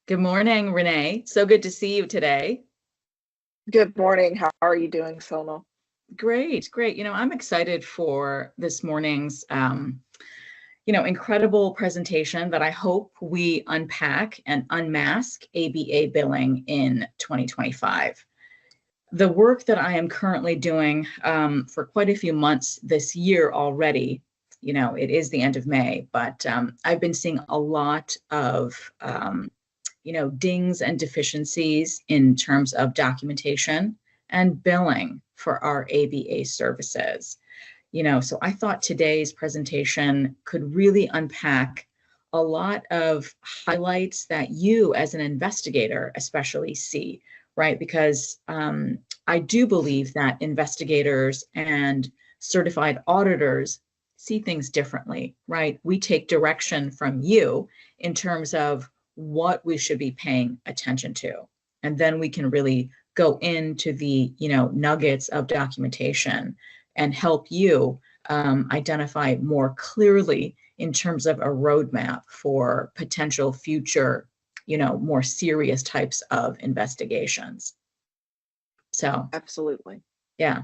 Good morning, Renee. So good to see you today. Good morning. How are you doing, Sonal? Great, great. I'm excited for this morning's, incredible presentation that I hope we unpack and unmask ABA billing in 2025. The work that I am currently doing for quite a few months this year already, it is the end of May, but I've been seeing a lot of dings and deficiencies in terms of documentation and billing for our ABA services. So I thought today's presentation could really unpack a lot of highlights that you as an investigator especially see, right? Because I do believe that investigators and certified auditors see things differently, right? We take direction from you in terms of what we should be paying attention to. And then we can really go into the, nuggets of documentation and help you identify more clearly in terms of a roadmap for potential future, more serious types of investigations. So, Absolutely. yeah.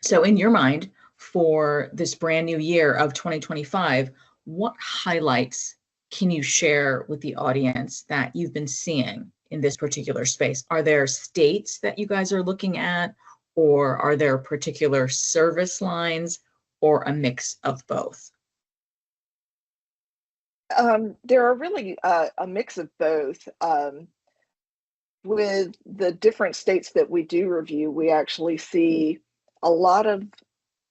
So in your mind, for this brand new year of 2025, what highlights can you share with the audience that you've been seeing in this particular space? Are there states that you guys are looking at, or are there particular service lines, or a mix of both? There are really a mix of both. With the different states that we do review, we actually see a lot of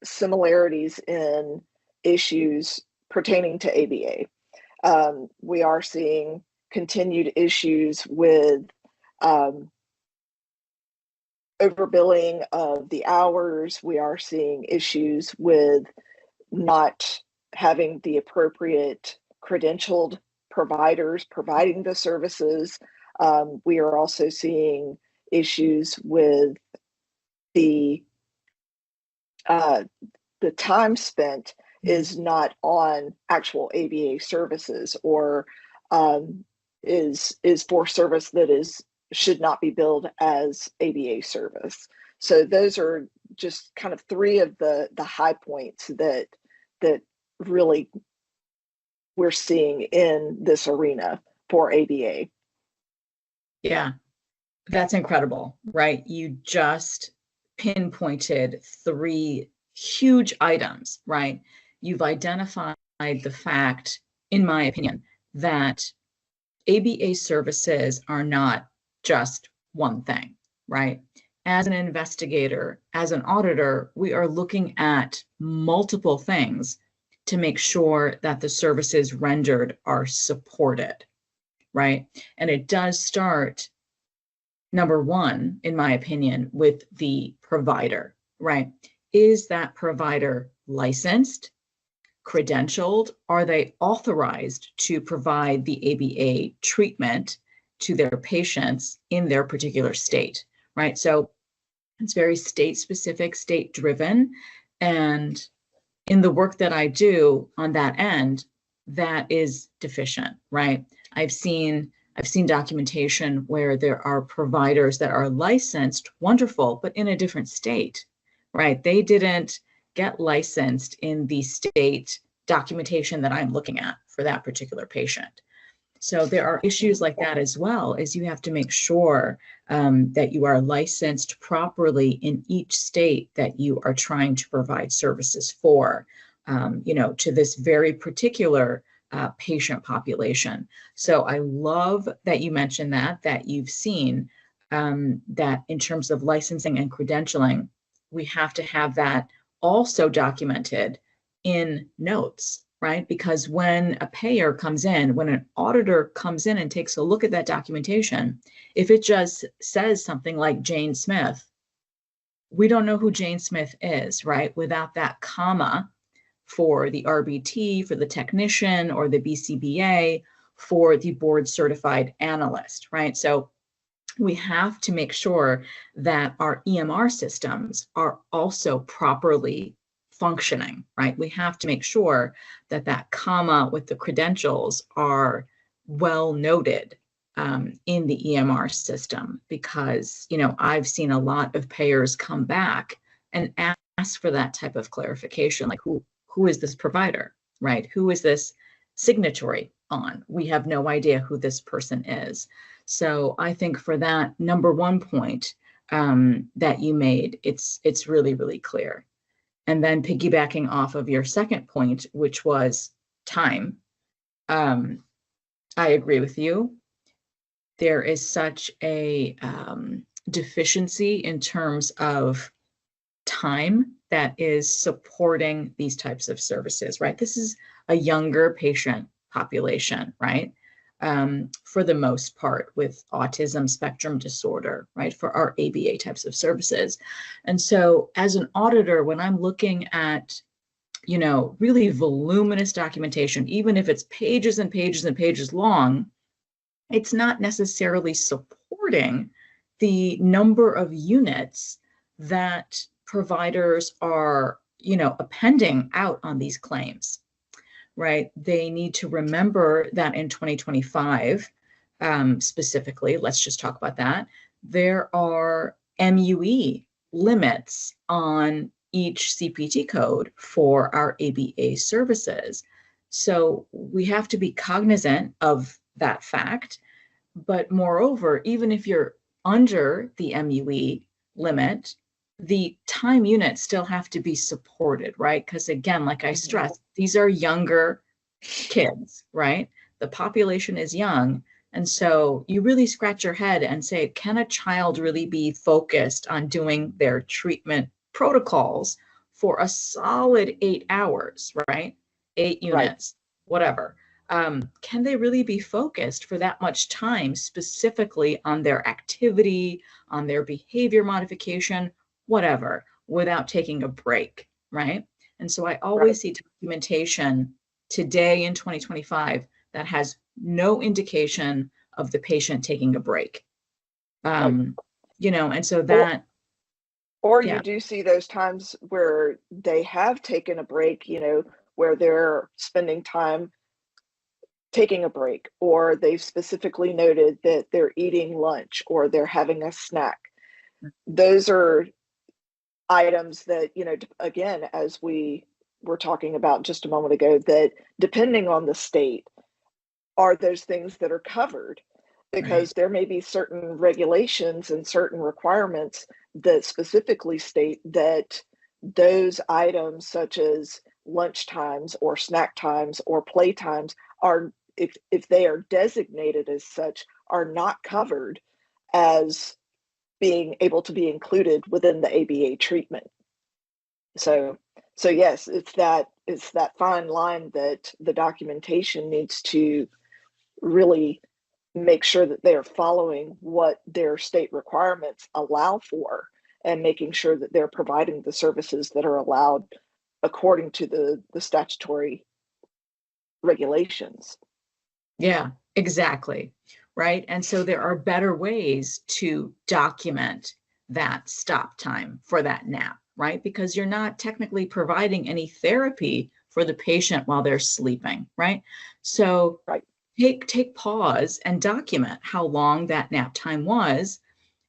similarities in issues pertaining to ABA. We are seeing continued issues with overbilling of the hours. We are seeing issues with not having the appropriate credentialed providers providing the services. We are also seeing issues with the time spent is not on actual ABA services, or is for service that should not be billed as ABA service. So those are just kind of three of the high points that really we're seeing in this arena for ABA. Yeah, that's incredible, right? You just pinpointed three huge items, right? You've identified the fact, in my opinion, that ABA services are not just one thing, right? As an investigator, as an auditor, we are looking at multiple things to make sure that the services rendered are supported, right? And it does start, number one, in my opinion, with the provider, right? Is that provider licensed, credentialed? Are they authorized to provide the ABA treatment to their patients in their particular state, right? So it's very state specific, state driven. And in the work that I do on that end, that is deficient, right? I've seen documentation where there are providers that are licensed, wonderful, but in a different state, right? They didn't get licensed in the state documentation that I'm looking at for that particular patient. So there are issues like that as well, as you have to make sure that you are licensed properly in each state that you are trying to provide services for, to this very particular patient population. So I love that you mentioned that you've seen that in terms of licensing and credentialing, we have to have that also documented in notes, right? Because when a payer comes in, when an auditor comes in and takes a look at that documentation, if it just says something like Jane Smith, we don't know who Jane Smith is, right? Without that comma for the RBT, for the technician, or the BCBA, for the board certified analyst, right? So we have to make sure that our EMR systems are also properly functioning, right? We have to make sure that that comma with the credentials are well noted in the EMR system, because, you know, I've seen a lot of payers come back and ask for that type of clarification, like who is this provider, right? Who is this signatory on? We have no idea who this person is. So I think for that number one point that you made, it's really, really clear. And then piggybacking off of your second point, which was time, I agree with you. There is such a deficiency in terms of time that is supporting these types of services, right? This is a younger patient population, right? For the most part, with autism spectrum disorder, right? For our ABA types of services. And so as an auditor, when I'm looking at, you know, really voluminous documentation, even if it's pages and pages and pages long, it's not necessarily supporting the number of units that providers are, you know, appending out on these claims, right? They need to remember that in 2025, specifically, let's just talk about that, there are MUE limits on each CPT code for our ABA services. So we have to be cognizant of that fact. But moreover, even if you're under the MUE limit, the time units still have to be supported, right? Because again, like I stressed, these are younger kids, right? The population is young. And so you really scratch your head and say, can a child really be focused on doing their treatment protocols for a solid 8 hours, right? 8 units, whatever. Can they really be focused for that much time specifically on their activity, on their behavior modification, whatever, without taking a break, right? And so I always see documentation today in 2025 that has no indication of the patient taking a break. You know, and so that... Or you do see those times where they have taken a break, you know, where they're spending time taking a break, or they've specifically noted that they're eating lunch or they're having a snack. Those are items that, you know, again, as we were talking about just a moment ago, that depending on the state, are those things that are covered, because there may be certain regulations and certain requirements that specifically state that those items, such as lunch times or snack times or play times, are, if they are designated as such, are not covered as being able to be included within the ABA treatment. So yes, it's that fine line that the documentation needs to really make sure that they are following what their state requirements allow for, and making sure that they're providing the services that are allowed according to the statutory regulations. Yeah, exactly. Right. And so there are better ways to document that stop time for that nap, right? Because you're not technically providing any therapy for the patient while they're sleeping, right? So take pause and document how long that nap time was.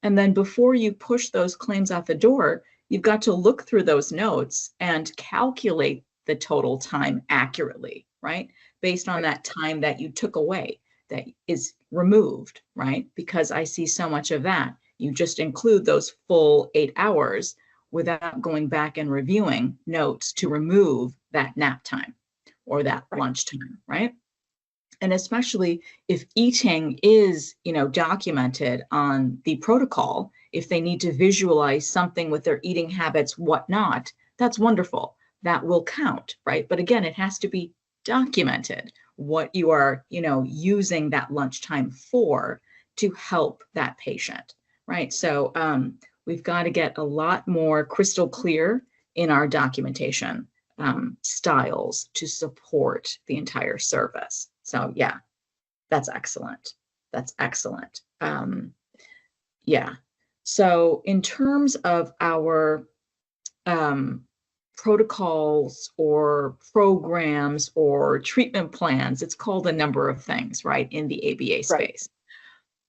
And then before you push those claims out the door, you've got to look through those notes and calculate the total time accurately, right? Based on that time that you took away, that is removed, right? Because I see so much of that. You just include those full 8 hours without going back and reviewing notes to remove that nap time or that lunch time, right? And especially if eating is, you know, documented on the protocol, if they need to visualize something with their eating habits, whatnot, that's wonderful. That will count, right? But again, it has to be documented what you are, you know, using that lunchtime for to help that patient, right? So we've got to get a lot more crystal clear in our documentation styles to support the entire service. So yeah, that's excellent. That's excellent. Yeah. So in terms of our protocols or programs or treatment plans, it's called a number of things, right, in the ABA space.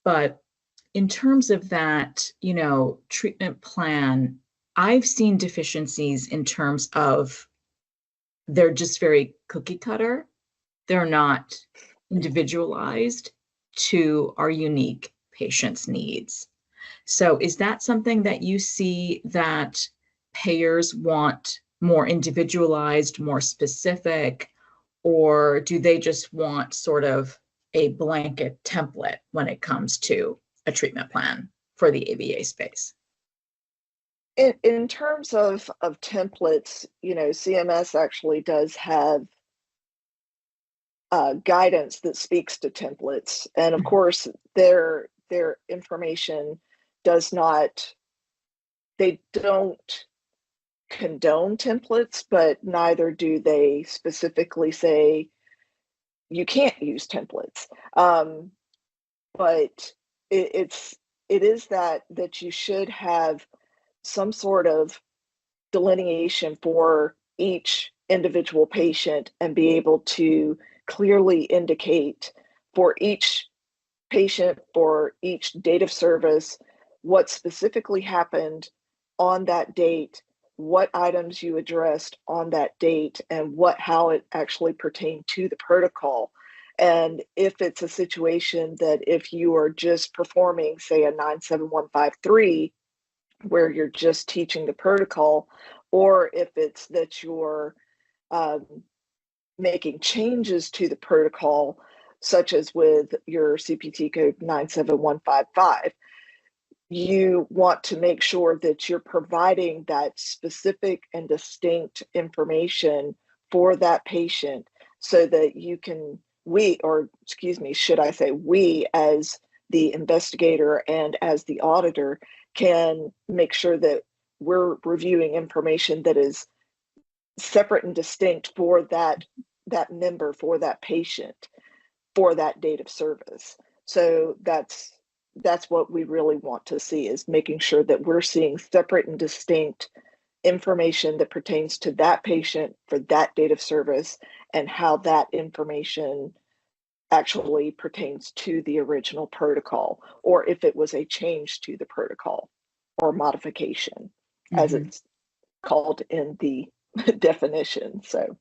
But in terms of that, treatment plan, I've seen deficiencies in terms of they're just very cookie cutter. They're not individualized to our unique patient's needs. So is that something that you see that payers want more individualized, more specific, or do they just want sort of a blanket template when it comes to a treatment plan for the ABA space? In terms of templates, CMS actually does have guidance that speaks to templates, and of course, their information does not. They don't condone templates, but neither do they specifically say you can't use templates. But it is that you should have some sort of delineation for each individual patient and be able to clearly indicate for each patient, for each date of service, what specifically happened on that date, what items you addressed on that date, and how it actually pertained to the protocol. And if it's a situation that if you are just performing, say, a 97153, where you're just teaching the protocol, or if it's that you're um, making changes to the protocol, such as with your CPT code 97155, you want to make sure that you're providing that specific and distinct information for that patient so that you can, should I say, we as the investigator and as the auditor can make sure that we're reviewing information that is separate and distinct for that member, for that patient, for that date of service. So that's what we really want to see, is making sure that we're seeing separate and distinct information that pertains to that patient for that date of service, and how that information actually pertains to the original protocol, or if it was a change to the protocol or modification, as it's called in the definition. So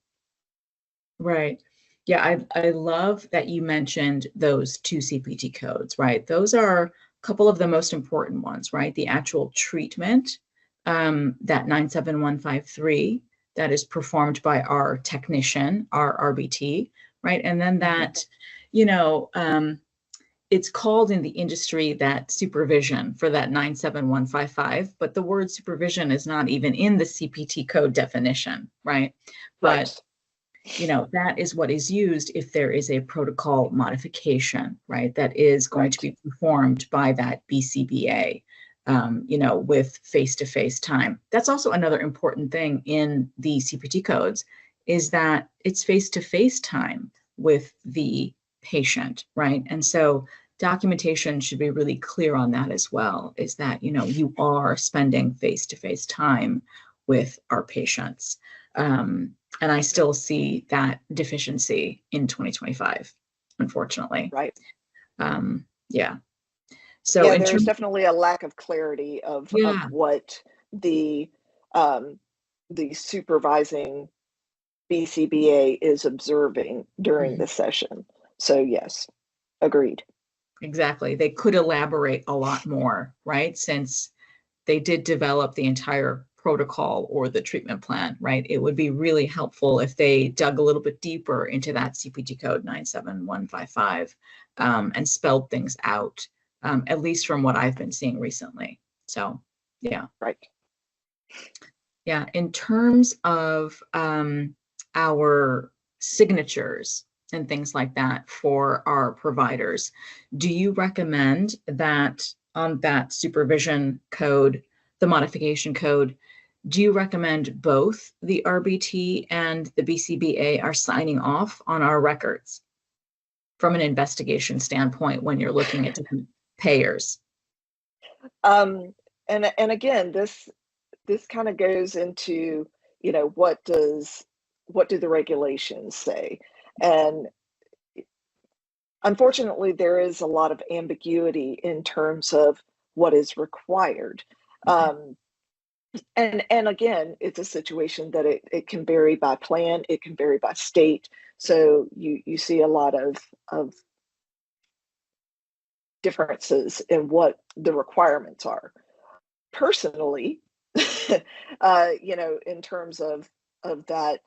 Right. Yeah, I love that you mentioned those two CPT codes, right? Those are a couple of the most important ones, right? The actual treatment, that 97153, that is performed by our technician, our RBT, right? And then that, it's called in the industry that supervision for that 97155, but the word supervision is not even in the CPT code definition, right? right. But that is what is used if there is a protocol modification, right? That is going to be performed by that BCBA, with face-to-face time. That's also another important thing in the CPT codes, is that it's face-to-face time with the patient, right? And so documentation should be really clear on that as well, is that, you are spending face-to-face time with our patients. And I still see that deficiency in 2025, unfortunately. Right. Yeah. So yeah, there's definitely a lack of clarity of what the supervising BCBA is observing during the session. So yes, agreed. Exactly. They could elaborate a lot more, right? Since they did develop the entire protocol or the treatment plan, right? It would be really helpful if they dug a little bit deeper into that CPT code 97155 and spelled things out, at least from what I've been seeing recently. So, yeah. Right. Yeah. In terms of our signatures and things like that for our providers, do you recommend that on that supervision code, the modification code, do you recommend both the RBT and the BCBA are signing off on our records from an investigation standpoint when you're looking at different payers? And again, this kind of goes into, what do the regulations say? And unfortunately, there is a lot of ambiguity in terms of what is required. And again, it's a situation that it can vary by plan, it can vary by state. So you see a lot of differences in what the requirements are. Personally, in terms of that,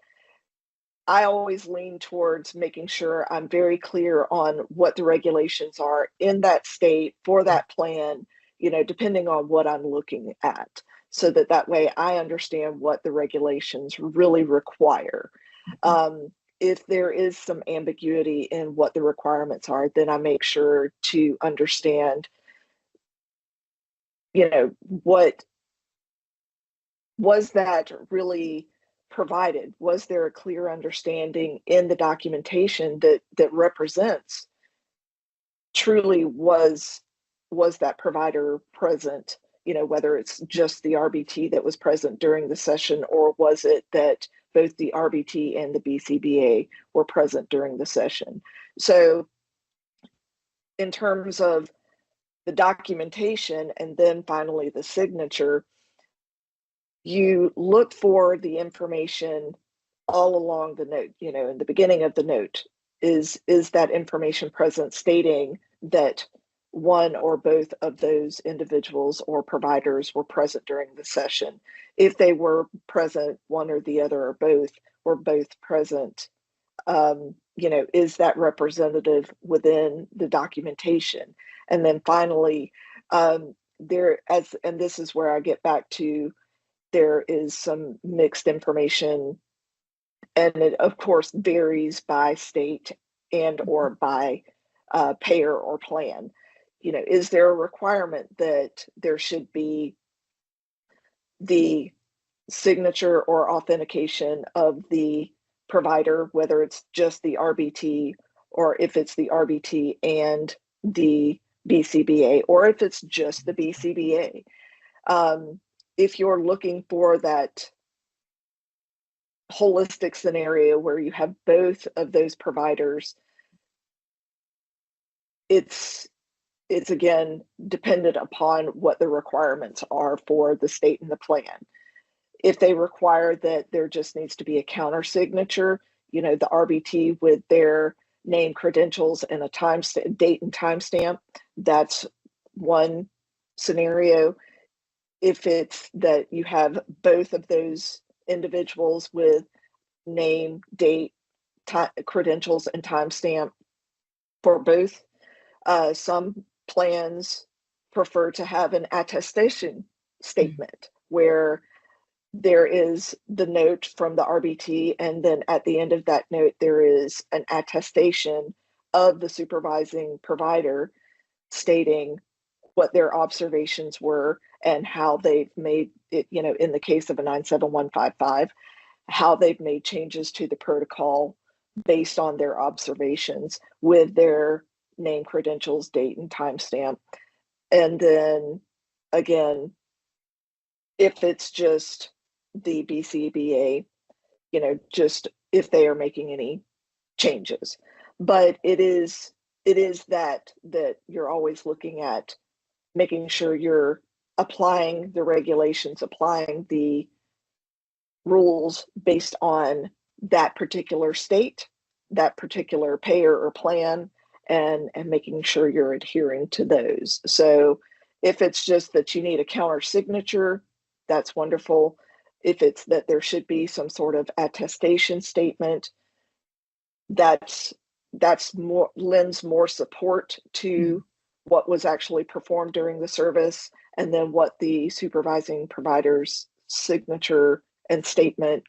I always lean towards making sure I'm very clear on what the regulations are in that state for that plan, depending on what I'm looking at, so that way I understand what the regulations really require. If there is some ambiguity in what the requirements are, then I make sure to understand, what was that really provided? Was there a clear understanding in the documentation that represents truly was that provider present, whether it's just the RBT that was present during the session, or was it that both the RBT and the BCBA were present during the session? So in terms of the documentation and then finally the signature, you look for the information all along the note, in the beginning of the note. Is that information present stating that one or both of those individuals or providers were present during the session? If they were present, one or the other or both were both present, is that representative within the documentation? And then finally, and this is where I get back to, there is some mixed information, and it of course varies by state and or by payer or plan. Is there a requirement that there should be the signature or authentication of the provider, whether it's just the RBT, or if it's the RBT and the BCBA, or if it's just the BCBA? If you're looking for that holistic scenario where you have both of those providers, it's again dependent upon what the requirements are for the state and the plan. If they require that there just needs to be a counter signature, the RBT with their name, credentials, and a date and timestamp, that's one scenario. If it's that you have both of those individuals with name, date, credentials, and timestamp for both, some plans prefer to have an attestation statement where there is the note from the RBT, and then at the end of that note, there is an attestation of the supervising provider stating what their observations were and how they've made it, in the case of a 97155, how they've made changes to the protocol based on their observations with their name, credentials, date, and timestamp. And then again, if it's just the BCBA, just if they are making any changes. But it is that you're always looking at making sure you're applying the regulations, applying the rules based on that particular state, that particular payer or plan, and making sure you're adhering to those. So if it's just that you need a counter signature, that's wonderful. If it's that there should be some sort of attestation statement, that's more, lends more support to what was actually performed during the service, and then what the supervising provider's signature and statement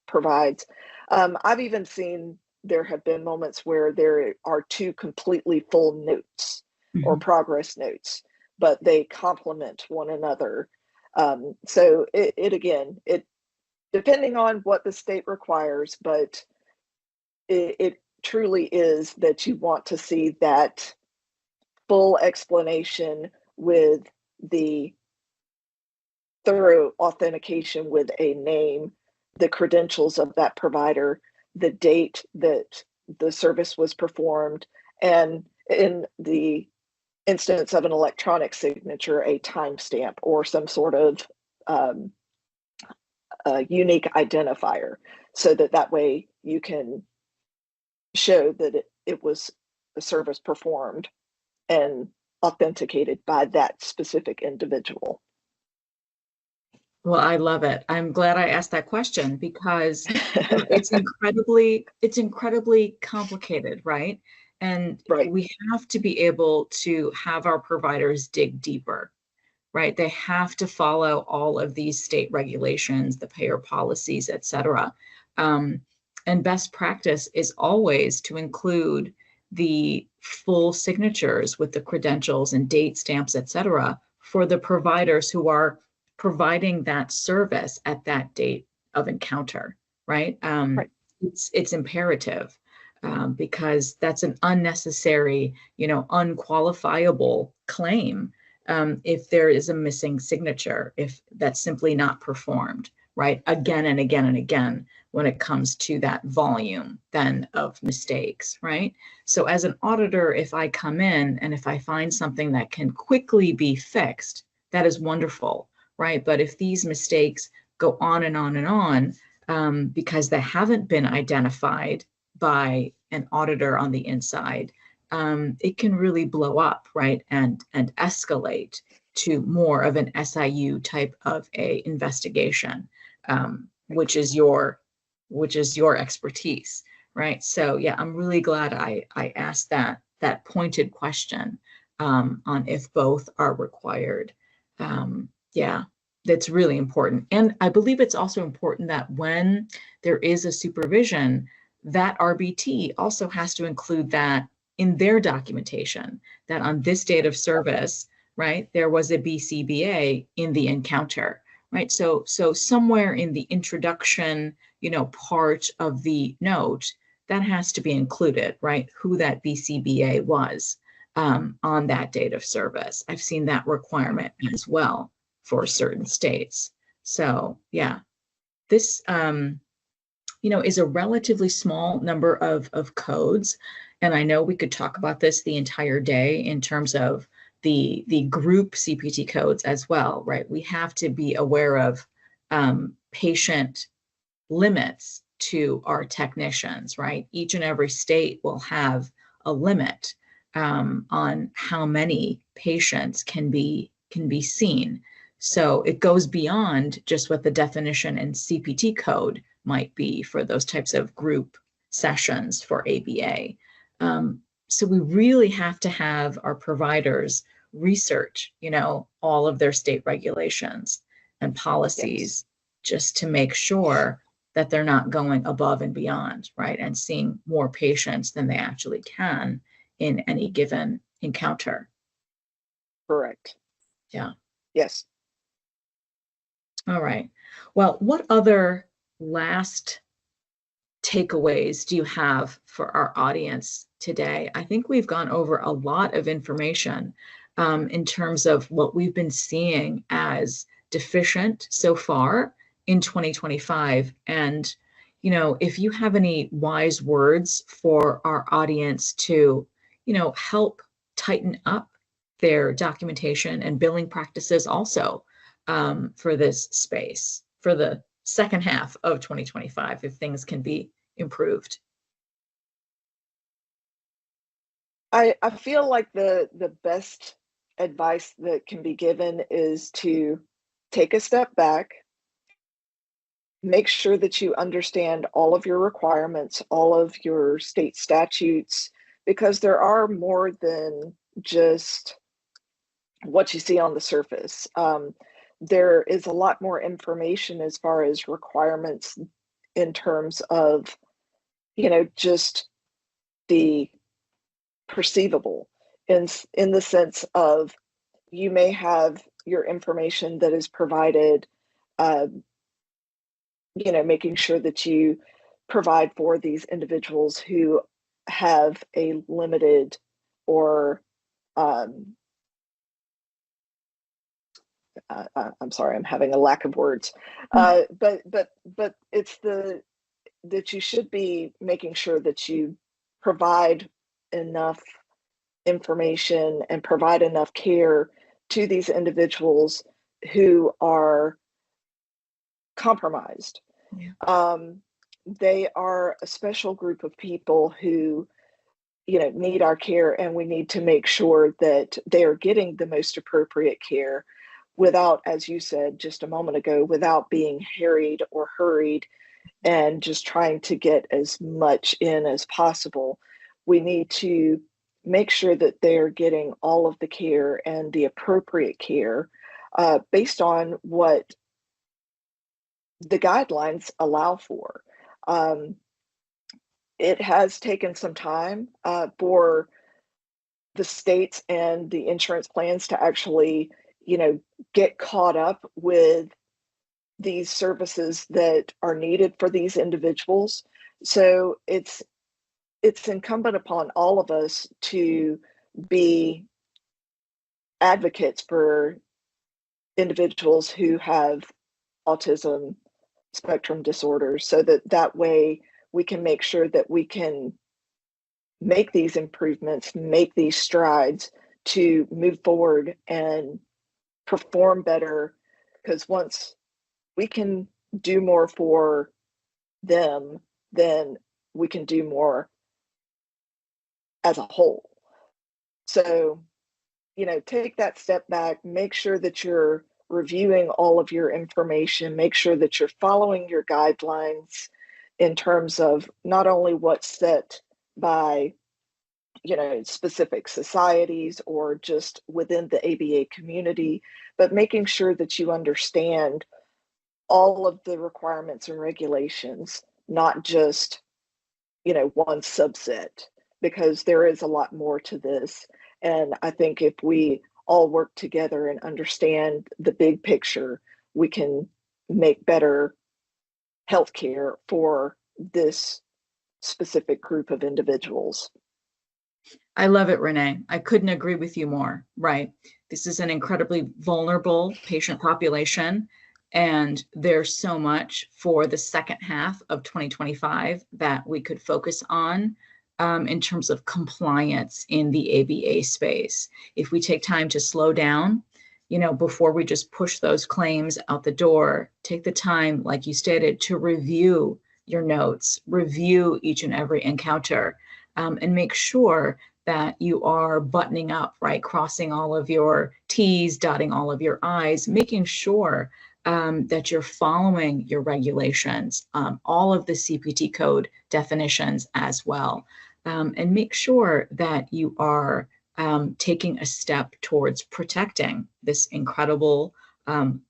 provides. I've even seen there have been moments where there are two completely full notes or progress notes, but they complement one another. So it depending on what the state requires, but it truly is that you want to see that full explanation with the thorough authentication with a name, the credentials of that provider, the date that the service was performed, and in the instance of an electronic signature, a timestamp or some sort of unique identifier, so that way you can show that it was a service performed and authenticated by that specific individual. Well, I love it. I'm glad I asked that question because it's incredibly complicated, right? And Right. we have to be able to have our providers dig deeper, right? They have to follow all of these state regulations, the payer policies, et cetera. And best practice is always to include the full signatures with the credentials and date stamps, et cetera, for the providers who are providing that service at that date of encounter, right? Right. It's imperative because that's an unnecessary, unqualifiable claim if there is a missing signature, if that's simply not performed, right? Again and again and again when it comes to that volume then of mistakes, right? So as an auditor, if I come in and if I find something that can quickly be fixed, that is wonderful, right? But if these mistakes go on and on and on because they haven't been identified by an auditor on the inside, it can really blow up, right? And escalate to more of an SIU type of a investigation, which is your expertise, right? So yeah, I'm really glad I asked that pointed question on if both are required. Yeah, that's really important. And I believe it's also important that when there is a supervision, that RBT also has to include that in their documentation, that on this date of service, right, there was a BCBA in the encounter, right? So somewhere in the introduction, part of the note, that has to be included, right? Who that BCBA was on that date of service. I've seen that requirement as well for certain states. So yeah, this is a relatively small number of codes. And I know we could talk about this the entire day in terms of the group CPT codes as well, right? We have to be aware of patient limits to our technicians, right? Each and every state will have a limit on how many patients can be seen. So it goes beyond just what the definition in CPT code might be for those types of group sessions for ABA. So we really have to have our providers research, all of their state regulations and policies, just to make sure that they're not going above and beyond, right? And seeing more patients than they actually can in any given encounter. Correct. Yeah. Yes. All right. Well, what other last takeaways do you have for our audience today? I think we've gone over a lot of information in terms of what we've been seeing as deficient so far in 2025. And, if you have any wise words for our audience to, help tighten up their documentation and billing practices also for this space, for the second half of 2025, if things can be improved. I feel like the best advice that can be given is to take a step back, make sure that you understand all of your requirements, all of your state statutes, because there are more than just what you see on the surface. There is a lot more information as far as requirements in terms of, just the perceivable in the sense of you may have your information that is provided, making sure that you provide for these individuals who have a limited or I'm sorry, I'm having a lack of words. But it's that you should be making sure that you provide enough information and provide enough care to these individuals who are compromised. Yeah. They are a special group of people who, need our care, and we need to make sure that they are getting the most appropriate care without, as you said just a moment ago, without being harried or hurried and just trying to get as much in as possible. We need to make sure that they're getting all of the care and the appropriate care based on what the guidelines allow for. It has taken some time for the states and the insurance plans to actually, get caught up with these services that are needed for these individuals. So it's incumbent upon all of us to be advocates for individuals who have autism spectrum disorders, so that way we can make sure that we can make these improvements, make these strides to move forward and perform better. Because once we can do more for them, then we can do more as a whole. So, take that step back, make sure that you're reviewing all of your information, make sure that you're following your guidelines in terms of not only what's set by, specific societies or just within the ABA community, but making sure that you understand all of the requirements and regulations, not just, one subset, because there is a lot more to this. And I think if we all work together and understand the big picture, we can make better healthcare for this specific group of individuals. I love it, Renee. I couldn't agree with you more, right? This is an incredibly vulnerable patient population, and there's so much for the second half of 2025 that we could focus on in terms of compliance in the ABA space. If we take time to slow down, before we just push those claims out the door, take the time, like you stated, to review your notes, review each and every encounter, and make sure that you are buttoning up, right? Crossing all of your T's, dotting all of your I's, making sure that you're following your regulations, all of the CPT code definitions as well, and make sure that you are taking a step towards protecting this incredible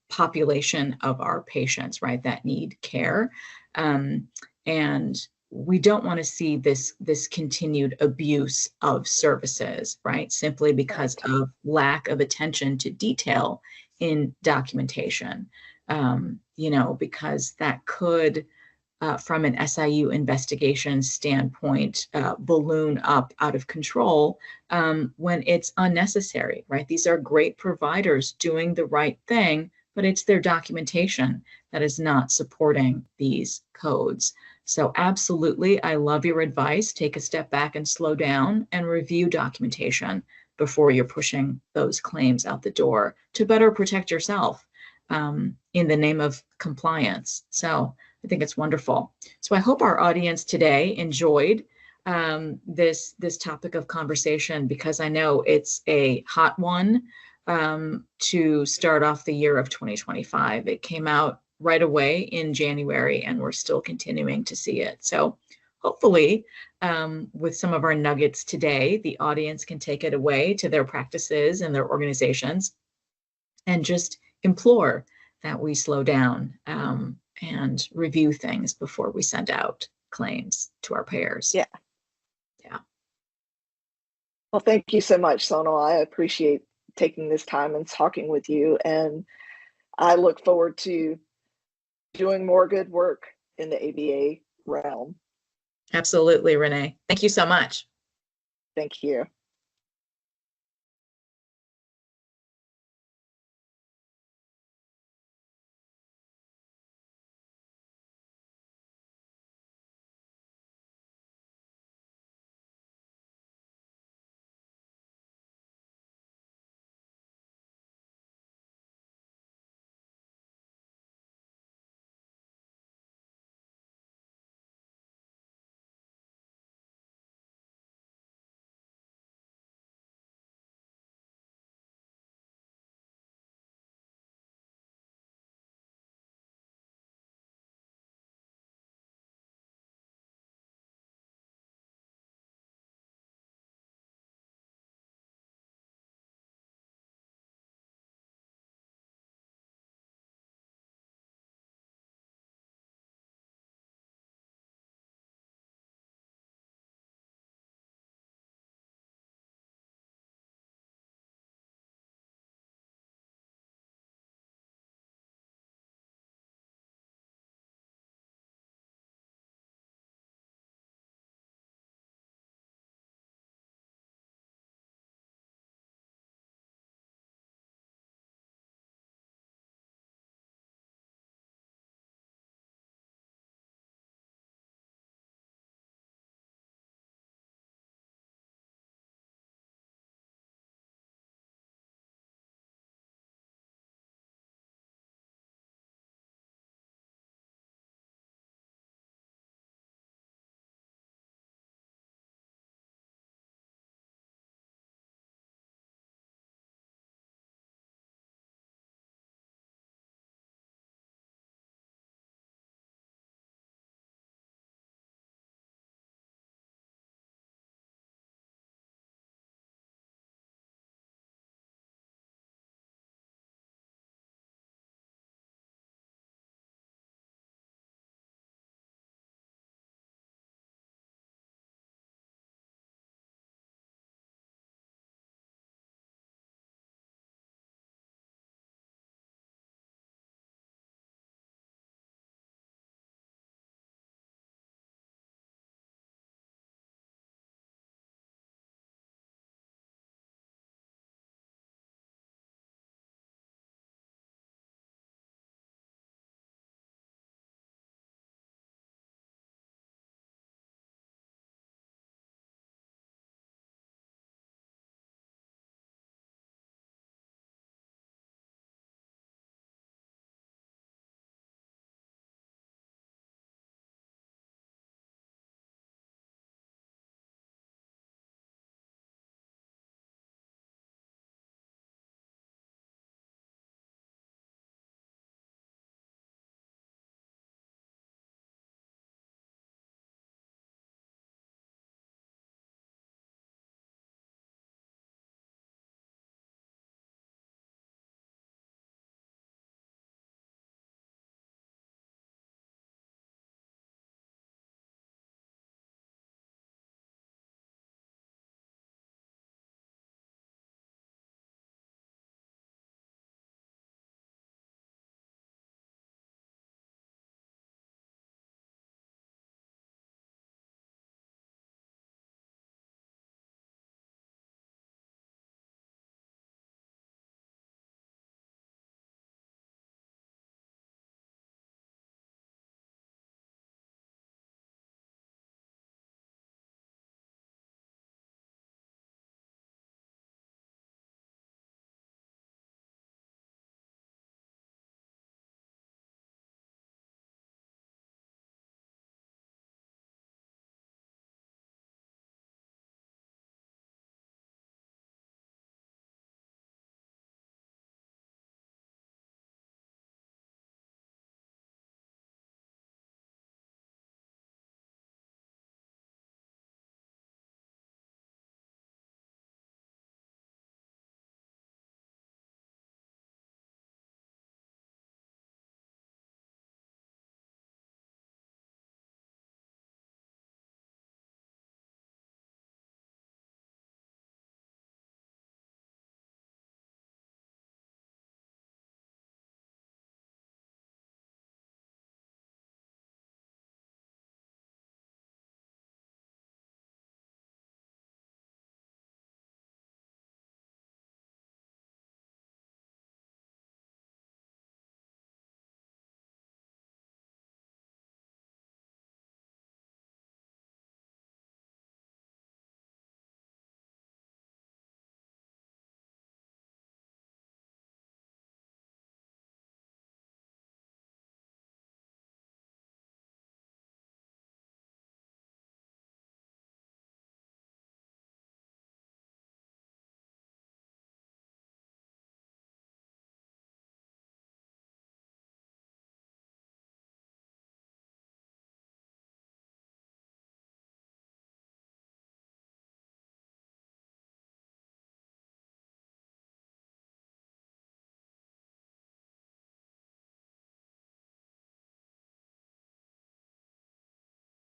population of our patients, right, that need care. And we don't want to see this continued abuse of services, right? Simply because of lack of attention to detail in documentation, because that could, from an SIU investigation standpoint, balloon up out of control when it's unnecessary, right? These are great providers doing the right thing, but it's their documentation that is not supporting these codes. So absolutely, I love your advice. Take a step back and slow down and review documentation before you're pushing those claims out the door to better protect yourself in the name of compliance. So I think it's wonderful. So I hope our audience today enjoyed this topic of conversation, because I know it's a hot one to start off the year of 2025. It came out right away in January, and we're still continuing to see it. So hopefully, with some of our nuggets today, the audience can take it away to their practices and their organizations and just implore that we slow down and review things before we send out claims to our payers. Yeah. Yeah. Well, thank you so much, Sonal. I appreciate taking this time and talking with you, and I look forward to doing more good work in the ABA realm. Absolutely, Renee. Thank you so much. Thank you.